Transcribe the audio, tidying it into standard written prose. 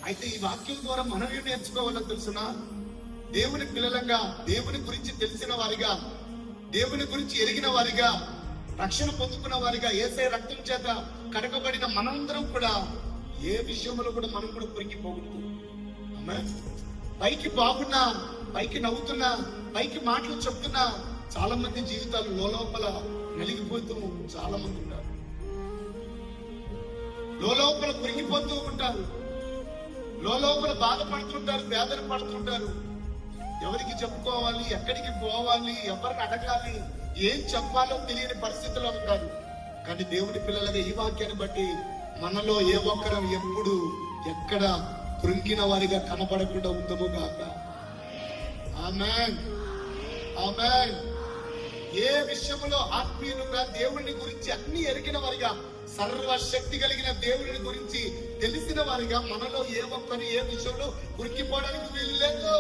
అయితే ఈ వాక్యం ద్వారా మనం ఏం నేర్చుకోవాలో తెలుసునా? దేవుని పిల్లలంగా, దేవుని గురించి తెలిసిన వారిగా, దేవుని గురించి ఎరిగిన వారిగా, రక్షణ పొందుకున్న వారిగా, యేసయ్య రక్తం చేత కడగబడిన మనందరం కూడా ఏ విషయంలో కూడా మనం కూడా పొరిగిపోకూడదు. పైకి బాగున్నా, పైకి నవ్వుతున్నా, పైకి మాటలు చెప్తున్నా చాలా మంది జీవితాలు లోపల నలిగిపోతూ చాలా మంది ఉంటారు. లోపల పొరిగిపోతూ ఉంటారు, లోపల బాధపడుతుంటారు, వేదన పడుతుంటారు. ఎవరికి చెప్పుకోవాలి, ఎక్కడికి పోవాలి, ఎవరిని అడగాలి, ఏం చెప్పాలో తెలియని పరిస్థితిలో ఉంటారు. కానీ దేవుని పిల్లలుగా ఈ వాక్యాన్ని బట్టి మనలో ఏ ఒక్కరం ఎప్పుడు ఎక్కడ కృంగిన వారిగా కనబడకుండా ఉందమో గాక. ఆమేన్, ఆమేన్. ఏ విషయంలో ఆత్మీయులుగా దేవుని గురించి అన్ని ఎరిగిన వారిగా, సర్వశక్తి కలిగిన దేవుని గురించి తెలిసిన వారిగా మనలో ఏ ఒక్కరు ఏ విషయంలో కురికిపోవడానికి వీలు లేదు.